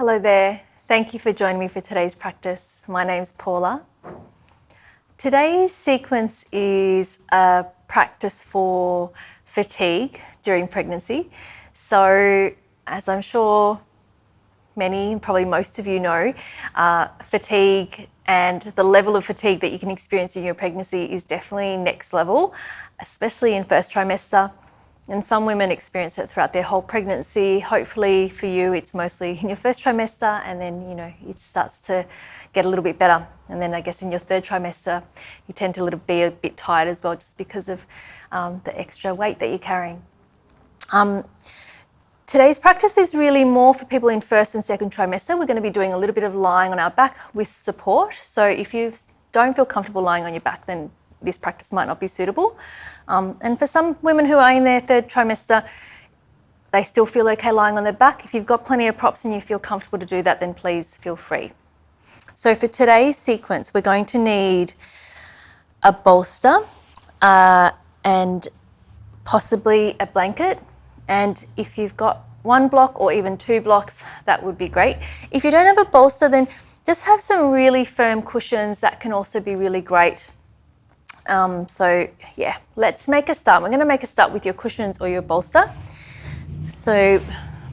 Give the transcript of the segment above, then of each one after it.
Hello there. Thank you for joining me for today's practice. My name's Paula. Today's sequence is a practice for fatigue during pregnancy. So, as I'm sure many, probably most of you know, fatigue and the level of fatigue that you can experience during your pregnancy is definitely next level, especially in first trimester. And some women experience it throughout their whole pregnancy. Hopefully for you, it's mostly in your first trimester, and then, it starts to get a little bit better. And then I guess in your third trimester, you tend to be a bit tired as well, just because of the extra weight that you're carrying. Today's practice is really more for people in first and second trimester. We're going to be doing a little bit of lying on our back with support. So if you don't feel comfortable lying on your back, then this practice might not be suitable. And for some women who are in their third trimester, they still feel okay lying on their back. If you've got plenty of props and you feel comfortable to do that, then please feel free. So for today's sequence, we're going to need a bolster and possibly a blanket. And if you've got one block or even two blocks, that would be great. If you don't have a bolster, then just have some really firm cushions. That can also be really great. Let's make a start. We're going to make a start with your cushions or your bolster. So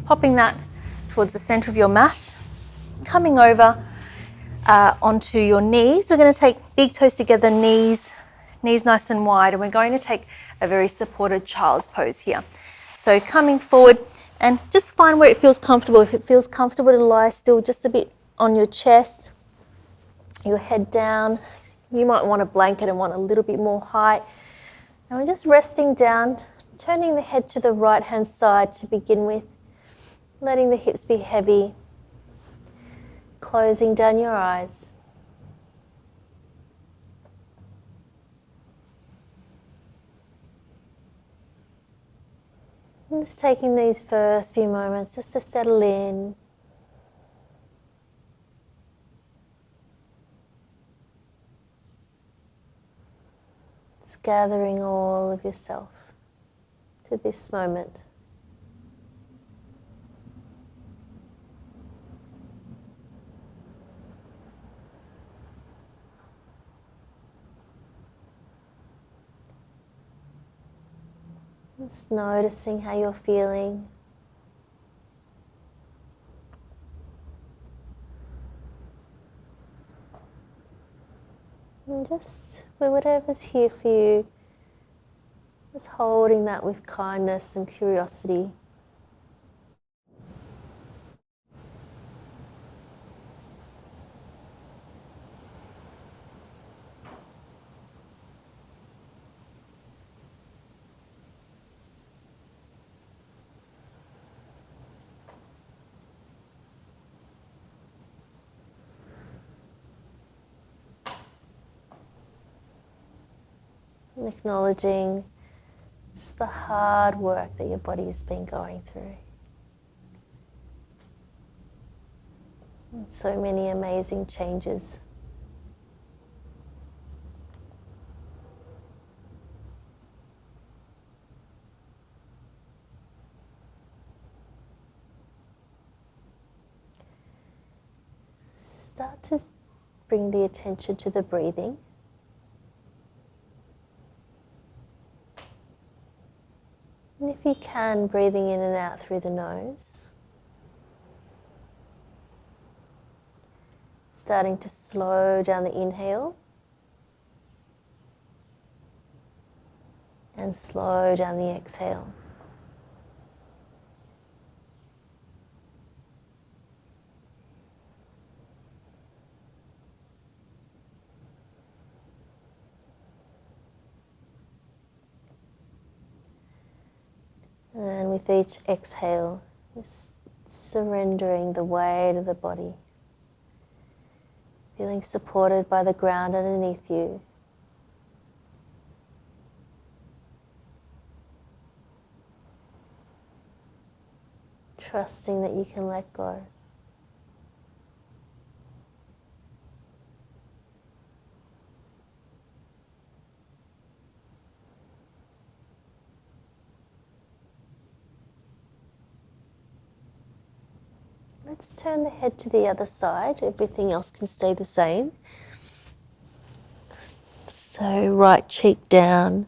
popping that towards the center of your mat, coming over onto your knees. We're going to take big toes together, knees nice and wide, and we're going to take a very supported child's pose here. So coming forward, and just find where it feels comfortable. If it feels comfortable to lie still just a bit on your chest, your head down. You might want a blanket and want a little bit more height. And we're just resting down, turning the head to the right-hand side to begin with, letting the hips be heavy, closing down your eyes. And just taking these first few moments just to settle in. Gathering all of yourself to this moment. Just noticing how you're feeling. And just with whatever's here for you, just holding that with kindness and curiosity. And acknowledging just the hard work that your body's been going through. And so many amazing changes. Start to bring the attention to the breathing. And if you can, breathing in and out through the nose. Starting to slow down the inhale. And slow down the exhale. And with each exhale, just surrendering the weight of the body, feeling supported by the ground underneath you. Trusting that you can let go. let's turn the head to the other side. Everything else can stay the same. So right cheek down.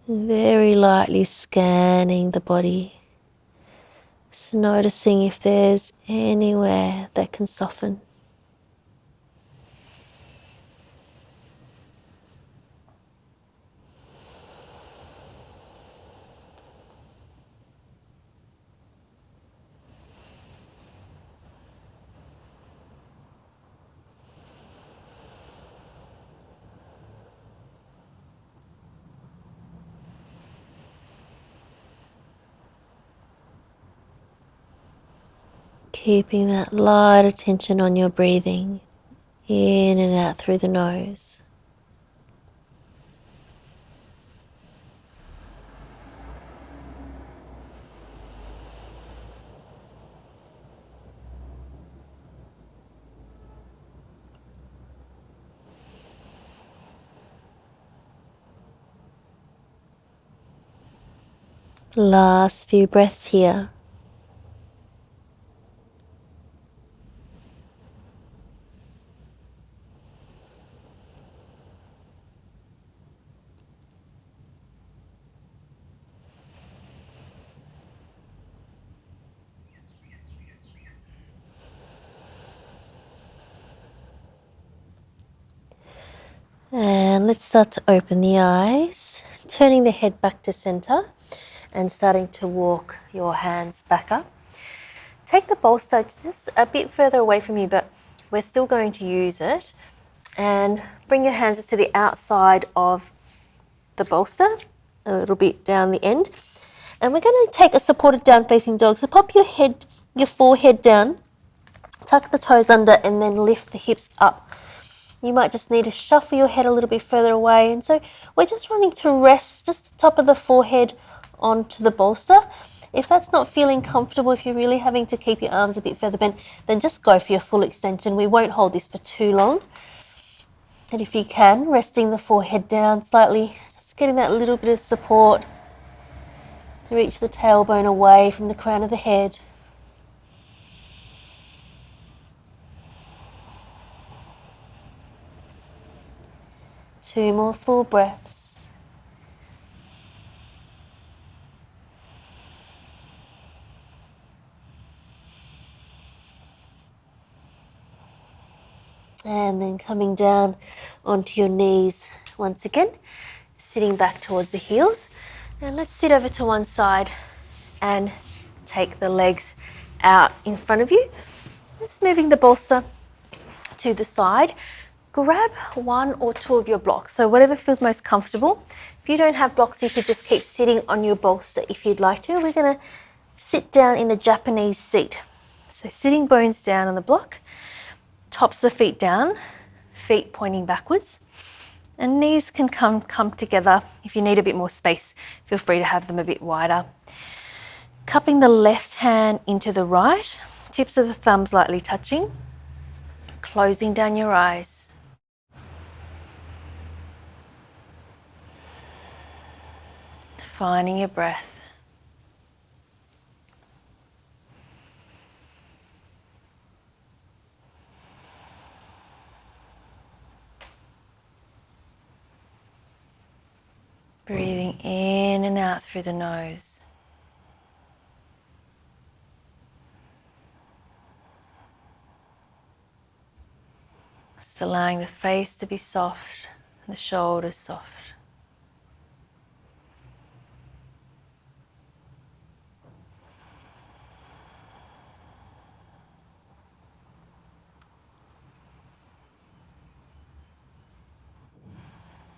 Very lightly scanning the body. Just noticing if there's anywhere that can soften. Keeping that light attention on your breathing, in and out through the nose. Last few breaths here. And let's start to open the eyes, turning the head back to center and starting to walk your hands back up. Take the bolster just a bit further away from you, but we're still going to use it. And bring your hands to the outside of the bolster, a little bit down the end. And we're going to take a supported down facing dog. So pop your forehead down, tuck the toes under, and then lift the hips up. You might just need to shuffle your head a little bit further away. And so we're just wanting to rest just the top of the forehead onto the bolster. If that's not feeling comfortable, if you're really having to keep your arms a bit further bent, then just go for your full extension. We won't hold this for too long. And if you can, resting the forehead down slightly, just getting that little bit of support to reach the tailbone away from the crown of the head. Two more full breaths. And then coming down onto your knees once again, sitting back towards the heels. And let's sit over to one side and take the legs out in front of you. Just moving the bolster to the side. Grab one or two of your blocks, so whatever feels most comfortable. If you don't have blocks, you could just keep sitting on your bolster if you'd like to. We're going to sit down in a Japanese seat. So sitting bones down on the block, tops of the feet down, feet pointing backwards, and knees can come together. If you need a bit more space, feel free to have them a bit wider. Cupping the left hand into the right, tips of the thumbs lightly touching, closing down your eyes. Finding your breath. Breathing in and out through the nose. Just allowing the face to be soft and the shoulders soft.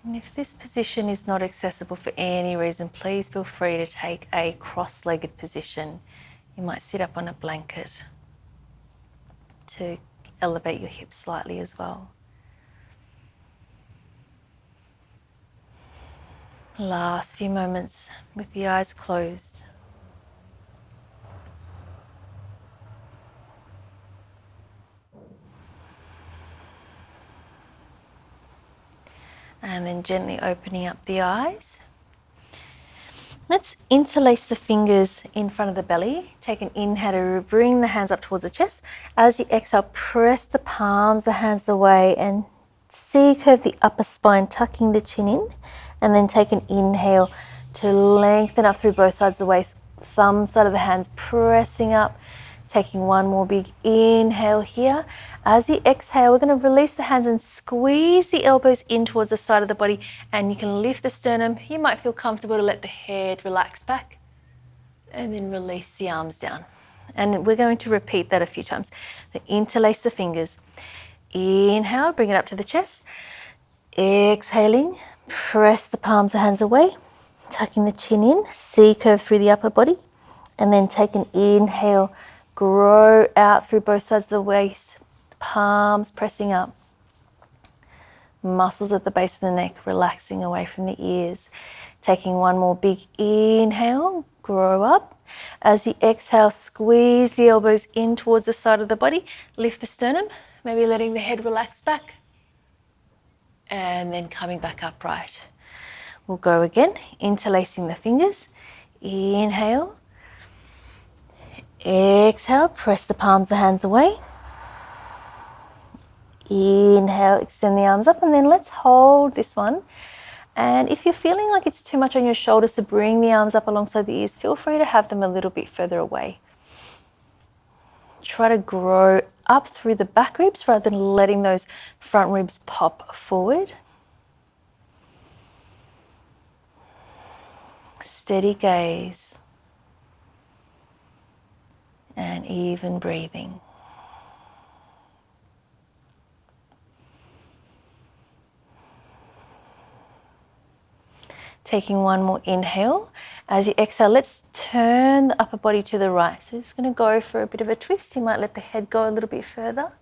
And if this position is not accessible for any reason, please feel free to take a cross-legged position. You might sit up on a blanket to elevate your hips slightly as well. Last few moments with the eyes closed. And then gently opening up the eyes. Let's interlace the fingers in front of the belly. Take an inhale to bring the hands up towards the chest. As you exhale, press the palms, the hands away, and C-curve the upper spine, tucking the chin in. And then take an inhale to lengthen up through both sides of the waist. Thumb side of the hands pressing up. Taking one more big inhale here. As you exhale, we're going to release the hands and squeeze the elbows in towards the side of the body, and you can lift the sternum. You might feel comfortable to let the head relax back and then release the arms down. And we're going to repeat that a few times. So interlace the fingers. Inhale, bring it up to the chest. Exhaling, press the palms, the hands away, tucking the chin in, C-curve through the upper body, and then take an inhale. Grow out through both sides of the waist, palms pressing up. Muscles at the base of the neck relaxing away from the ears. Taking one more big inhale, grow up. As you exhale, squeeze the elbows in towards the side of the body. Lift the sternum, maybe letting the head relax back. And then coming back upright. We'll go again, interlacing the fingers. Inhale. Exhale, press the palms, the hands away. Inhale, extend the arms up, and then let's hold this one. And if you're feeling like it's too much on your shoulders to bring the arms up alongside the ears, feel free to have them a little bit further away. Try to grow up through the back ribs rather than letting those front ribs pop forward. Steady gaze. And even breathing. Taking one more inhale. As you exhale, let's turn the upper body to the right. So just going to go for a bit of a twist. You might let the head go a little bit further.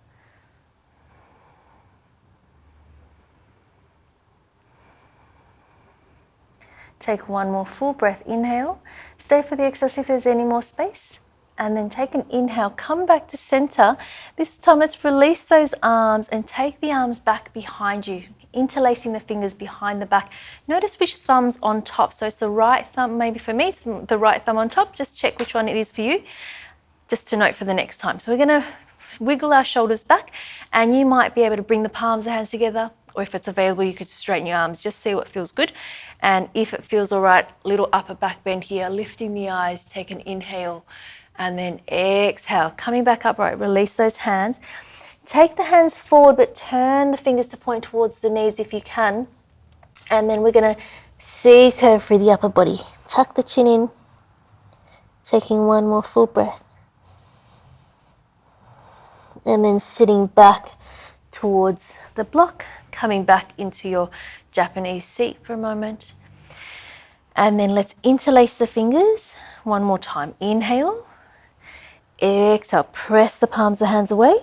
Take one more full breath. Inhale. Stay for the exhale, see if there's any more space. And then take an inhale, come back to center. This time let's release those arms and take the arms back behind you, interlacing the fingers behind the back. Notice which thumb's on top. So it's the right thumb, maybe for me, it's the right thumb on top. Just check which one it is for you, just to note for the next time. So we're gonna wiggle our shoulders back, and you might be able to bring the palms of the hands together, or if it's available, you could straighten your arms, just see what feels good. And if it feels all right, little upper back bend here, lifting the eyes, take an inhale. And then exhale, coming back upright, release those hands. Take the hands forward, but turn the fingers to point towards the knees if you can. And then we're gonna C-curve through the upper body. Tuck the chin in, taking one more full breath. And then sitting back towards the block, coming back into your Japanese seat for a moment. And then let's interlace the fingers one more time. Inhale. Exhale, press the palms of the hands away.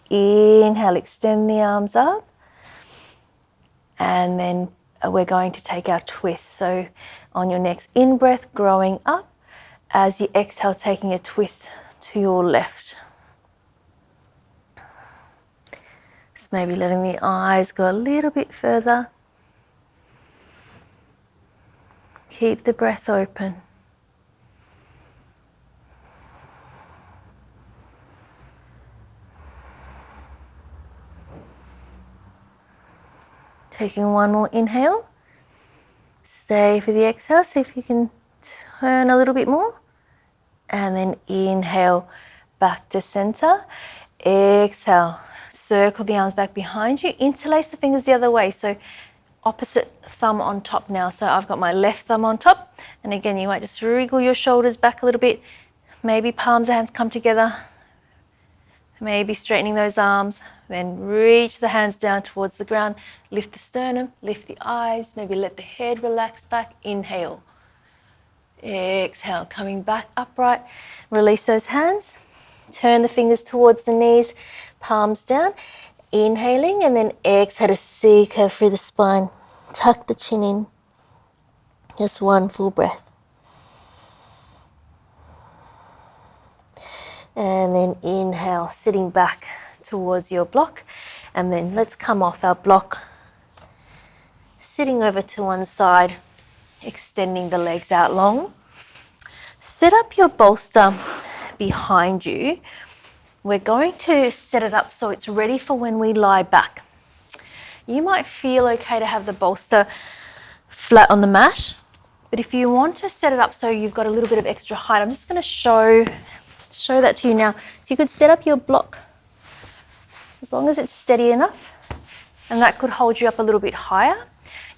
Inhale, extend the arms up. And then we're going to take our twist. So on your next in-breath, growing up. As you exhale, taking a twist to your left. Just maybe letting the eyes go a little bit further. Keep the breath open. Taking one more inhale. Stay for the exhale. See if you can turn a little bit more. And then inhale back to center. Exhale. Circle the arms back behind you. Interlace the fingers the other way. So opposite thumb on top now. So I've got my left thumb on top. And again, you might just wriggle your shoulders back a little bit. Maybe palms of hands come together. Maybe straightening those arms. Then reach the hands down towards the ground. Lift the sternum, lift the eyes. Maybe let the head relax back. Inhale. Exhale, coming back upright. Release those hands. Turn the fingers towards the knees, palms down. Inhaling, and then exhale to C-curve through the spine. Tuck the chin in. Just one full breath. And then inhale, sitting back towards your block. And then let's come off our block sitting over to one side, extending the legs out long. Set up your bolster behind you. We're going to set it up so it's ready for when we lie back. You might feel okay to have the bolster flat on the mat, but if you want to set it up so you've got a little bit of extra height, I'm just going to show that to you now. So you could set up your block as long as it's steady enough, and that could hold you up a little bit higher.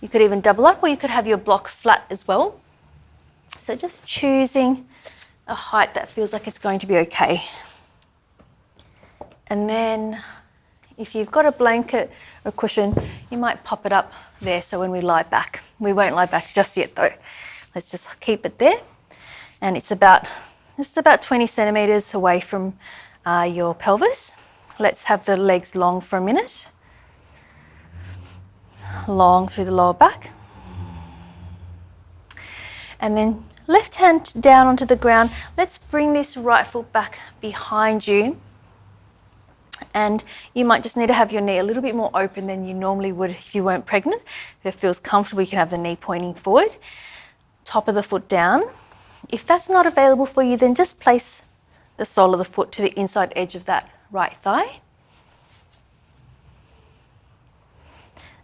You could even double up, or you could have your block flat as well. So just choosing a height that feels like it's going to be okay. And then if you've got a blanket or a cushion, you might pop it up there so when we lie back. We won't lie back just yet though. Let's just keep it there. And it's about 20 centimeters away from your pelvis. Let's have the legs long for a minute. Long through the lower back. And then left hand down onto the ground. Let's bring this right foot back behind you. And you might just need to have your knee a little bit more open than you normally would if you weren't pregnant. If it feels comfortable, you can have the knee pointing forward. Top of the foot down. If that's not available for you, then just place the sole of the foot to the inside edge of that right thigh.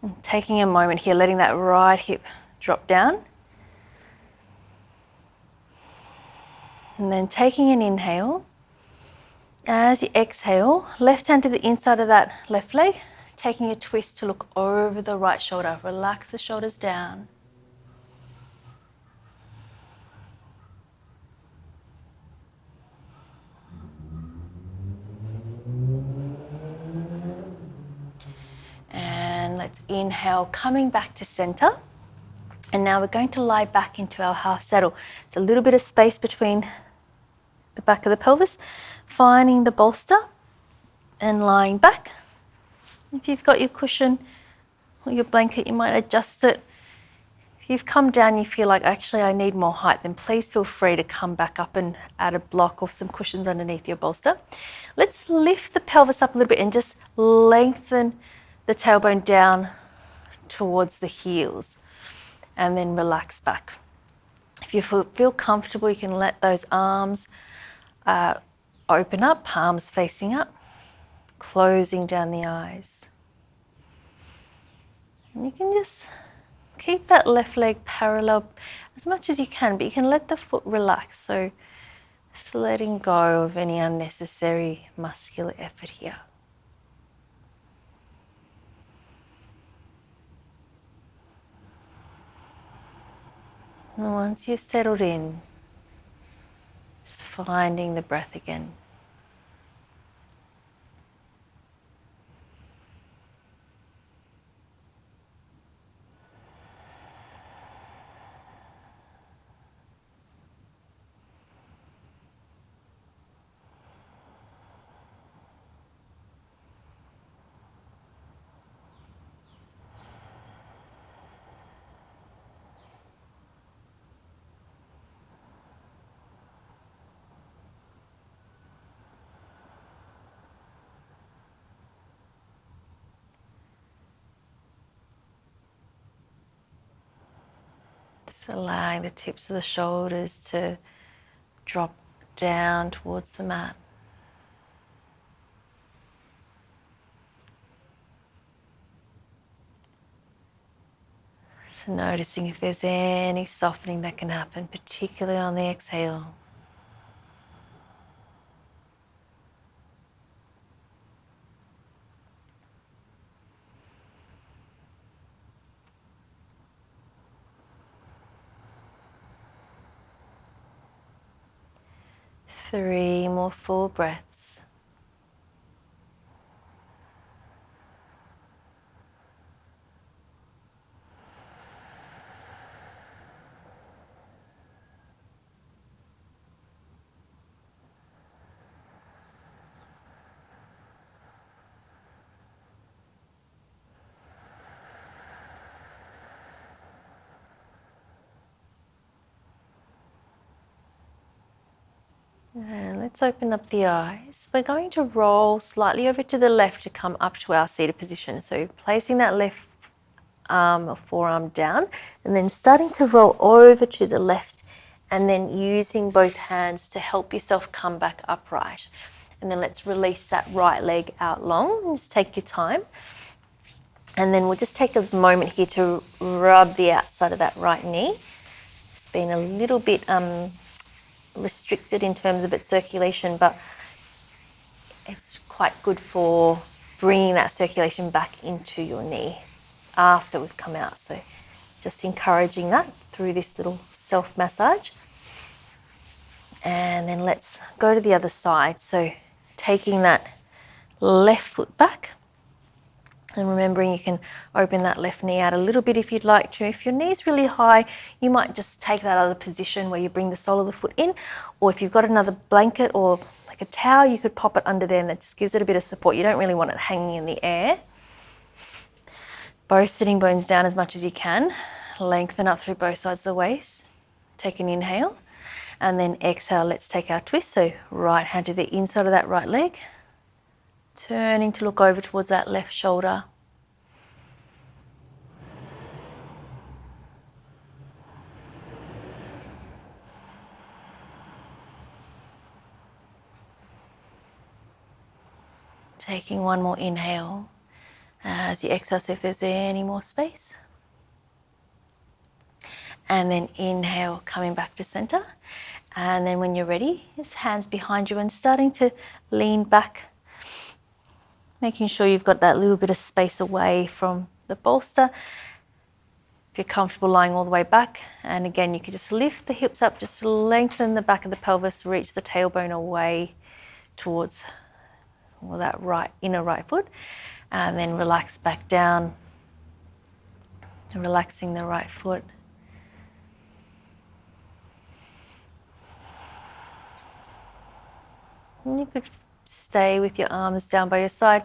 And taking a moment here, letting that right hip drop down. And then taking an inhale. As you exhale, left hand to the inside of that left leg, taking a twist to look over the right shoulder. Relax the shoulders down. And let's inhale, coming back to center. And now we're going to lie back into our half saddle. It's a little bit of space between the back of the pelvis, finding the bolster and lying back. If you've got your cushion or your blanket, you might adjust it. If you've come down, you feel like actually I need more height, then please feel free to come back up and add a block or some cushions underneath your bolster. Let's lift the pelvis up a little bit and just lengthen the tailbone down towards the heels, and then relax back. If you feel comfortable, you can let those arms open up, palms facing up, closing down the eyes. And you can just keep that left leg parallel as much as you can, but you can let the foot relax. So just letting go of any unnecessary muscular effort here. And once you've settled in, just finding the breath again. Allowing the tips of the shoulders to drop down towards the mat. So noticing if there's any softening that can happen, particularly on the exhale. Three more full breaths. And let's open up the eyes. We're going to roll slightly over to the left to come up to our seated position. So placing that left arm or forearm down, and then starting to roll over to the left, and then using both hands to help yourself come back upright. And then let's release that right leg out long. Just take your time. And then we'll just take a moment here to rub the outside of that right knee. It's been a little bit restricted in terms of its circulation, but it's quite good for bringing that circulation back into your knee after we've come out. So just encouraging that through this little self-massage. And then let's go to the other side. So taking that left foot back, and remembering you can open that left knee out a little bit if you'd like to. If your knee's really high, you might just take that other position where you bring the sole of the foot in, or if you've got another blanket or like a towel, you could pop it under there, and that just gives it a bit of support. You don't really want it hanging in the air. Both sitting bones down as much as you can. Lengthen up through both sides of the waist. Take an inhale, and then exhale. Let's take our twist. So right hand to the inside of that right leg, turning to look over towards that left shoulder. Taking one more inhale as you exhale, see if there's any more space. And then inhale, coming back to center. And then when you're ready, just hands behind you and starting to lean back, making sure you've got that little bit of space away from the bolster. If you're comfortable lying all the way back, and again, you could just lift the hips up, just lengthen the back of the pelvis, reach the tailbone away towards that right inner right foot, and then relax back down, relaxing the right foot. And you could stay with your arms down by your side.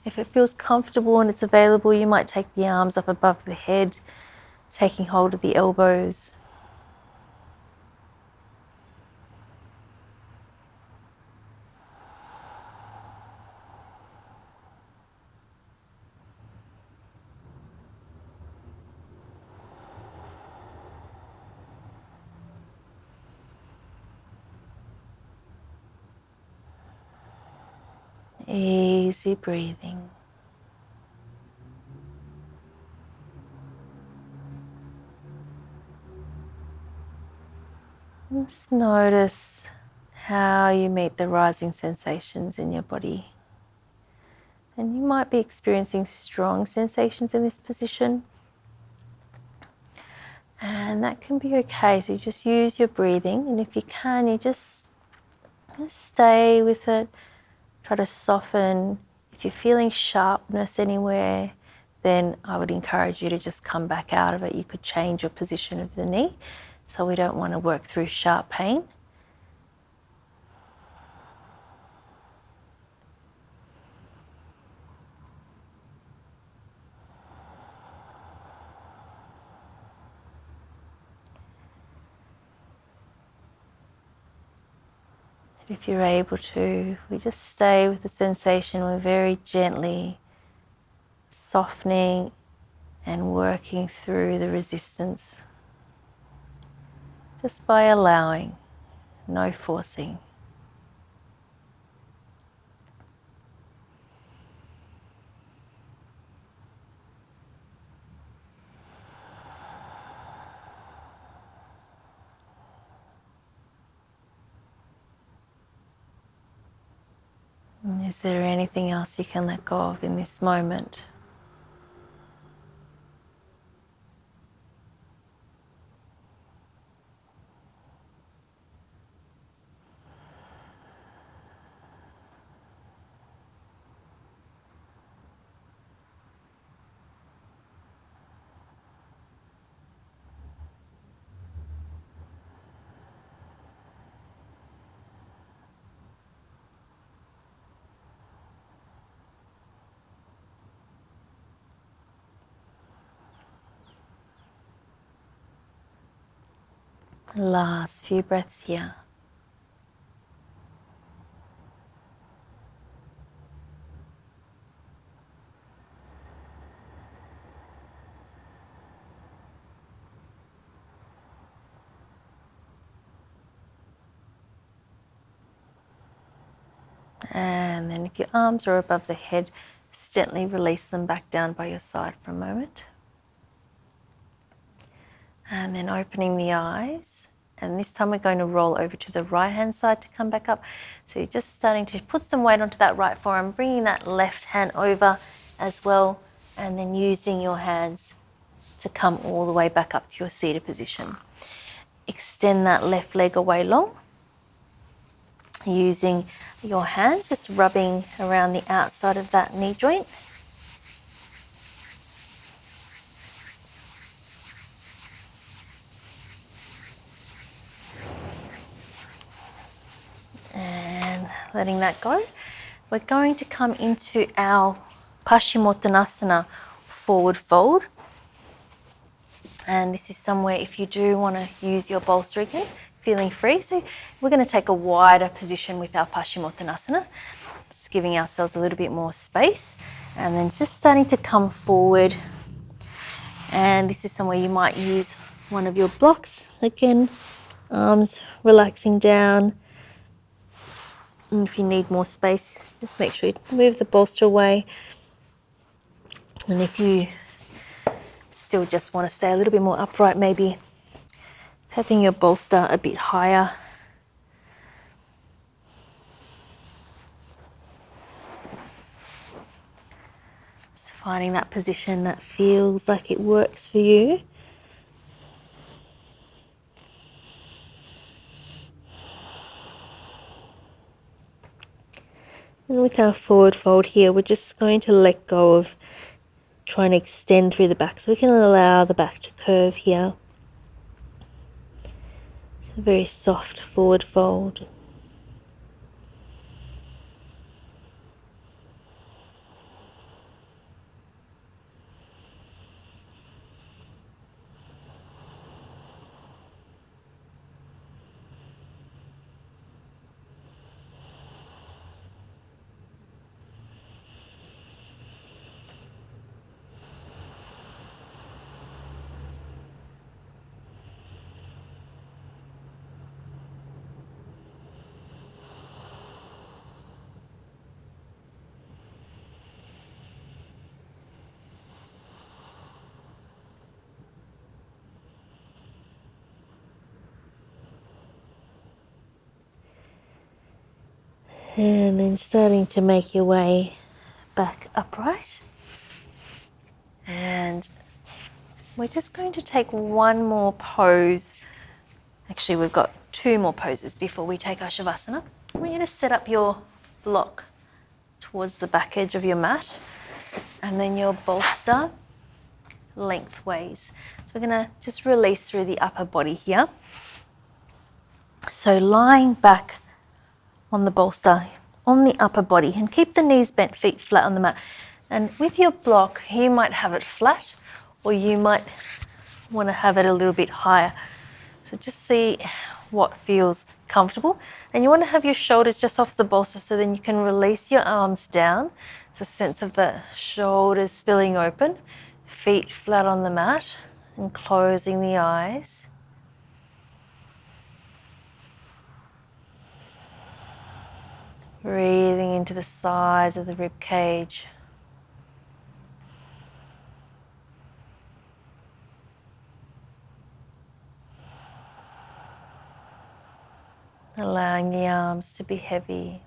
If it feels comfortable and it's available, you might take the arms up above the head, taking hold of the elbows. Easy breathing. Just notice how you meet the rising sensations in your body. And you might be experiencing strong sensations in this position. And that can be okay. So you just use your breathing, and if you can, you just stay with it. Try to soften. If you're feeling sharpness anywhere, then I would encourage you to just come back out of it. You could change your position of the knee, so we don't want to work through sharp pain. If you're able to, we just stay with the sensation. We're very gently softening and working through the resistance, just by allowing, no forcing. And is there anything else you can let go of in this moment? Last few breaths here. And then if your arms are above the head, just gently release them back down by your side for a moment. And then opening the eyes. And this time we're going to roll over to the right hand side to come back up. So you're just starting to put some weight onto that right forearm, bringing that left hand over as well, and then using your hands to come all the way back up to your seated position. Extend that left leg away long, using your hands, just rubbing around the outside of that knee joint. And letting that go. We're going to come into our Pashimottanasana forward fold. And this is somewhere if you do want to use your bolster again, feeling free. So we're going to take a wider position with our Pashimottanasana, just giving ourselves a little bit more space. And then just starting to come forward. And this is somewhere you might use one of your blocks. Again, arms relaxing down. And if you need more space, just make sure you move the bolster away. And if you still just want to stay a little bit more upright, maybe having your bolster a bit higher. Just finding that position that feels like it works for you. And with our forward fold here, we're just going to let go of trying to extend through the back. So we can allow the back to curve here. It's a very soft forward fold. And then starting to make your way back upright. And we're just going to take one more pose. Actually, we've got two more poses before we take our Shavasana. I want you to set up your block towards the back edge of your mat, and then your bolster lengthways. So we're going to just release through the upper body here. So lying back on the bolster, on the upper body, and keep the knees bent, feet flat on the mat. And with your block, you might have it flat, or you might want to have it a little bit higher. So just see what feels comfortable. And you want to have your shoulders just off the bolster, so then you can release your arms down. It's a sense of the shoulders spilling open, feet flat on the mat, and closing the eyes. Breathing into the sides of the rib cage. Allowing the arms to be heavy.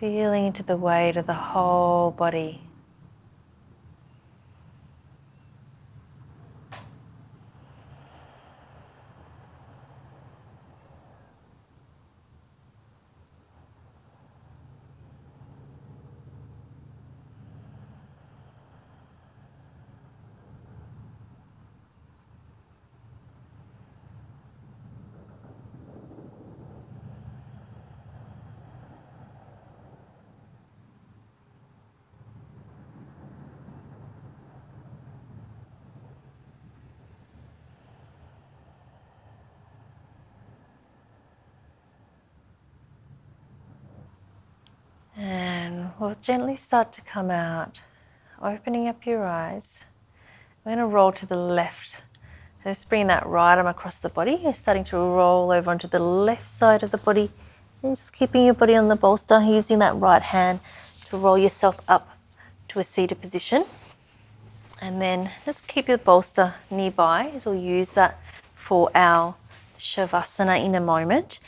Feeling into the weight of the whole body. will gently start to come out, opening up your eyes. We're going to roll to the left. So just bring that right arm across the body. You're starting to roll over onto the left side of the body. And just keeping your body on the bolster, using that right hand to roll yourself up to a seated position. And then just keep your bolster nearby, as we'll use that for our Shavasana in a moment.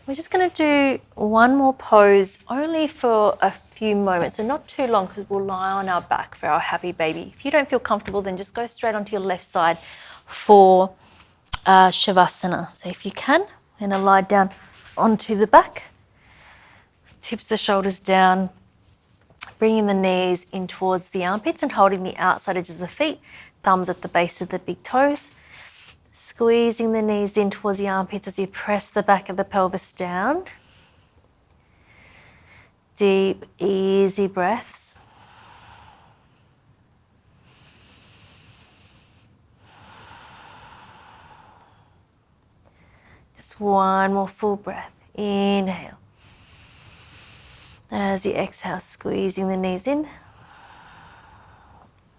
We're just going to do one more pose, only for a few moments, so not too long, because we'll lie on our back for our happy baby. If you don't feel comfortable, then just go straight onto your left side for Shavasana. So if you can, I'm going to lie down onto the back, tips the shoulders down, bringing the knees in towards the armpits and holding the outside edges of the feet, thumbs at the base of the big toes. Squeezing the knees in towards the armpits as you press the back of the pelvis down. Deep, easy breaths. Just one more full breath. Inhale. As you exhale, squeezing the knees in.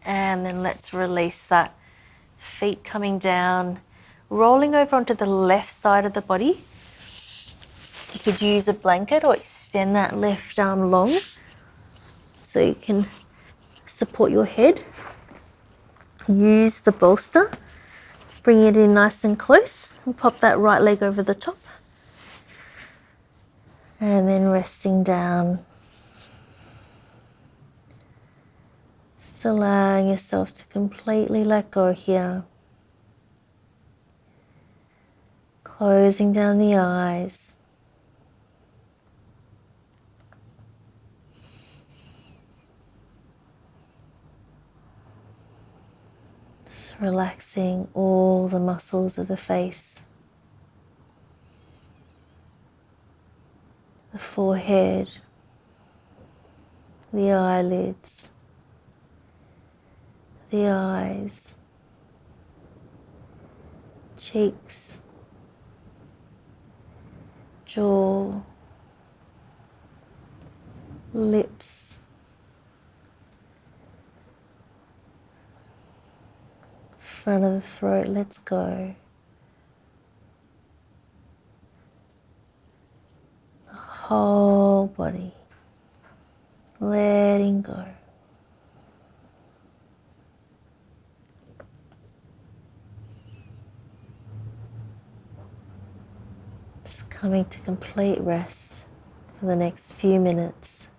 And then let's release that. Feet coming down, rolling over onto the left side of the body. You could use a blanket or extend that left arm long so you can support your head. Use the bolster, bring it in nice and close, and pop that right leg over the top. And then resting down. Just allowing yourself to completely let go here. Closing down the eyes. Just relaxing all the muscles of the face. The forehead. The eyelids. The eyes. Cheeks. Jaw, lips, front of the throat, let's go. The whole body, letting go. Coming to complete rest for the next few minutes.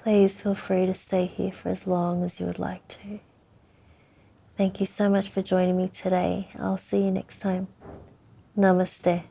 Please feel free to stay here for as long as you would like to. Thank you so much for joining me today. I'll see you next time. Namaste.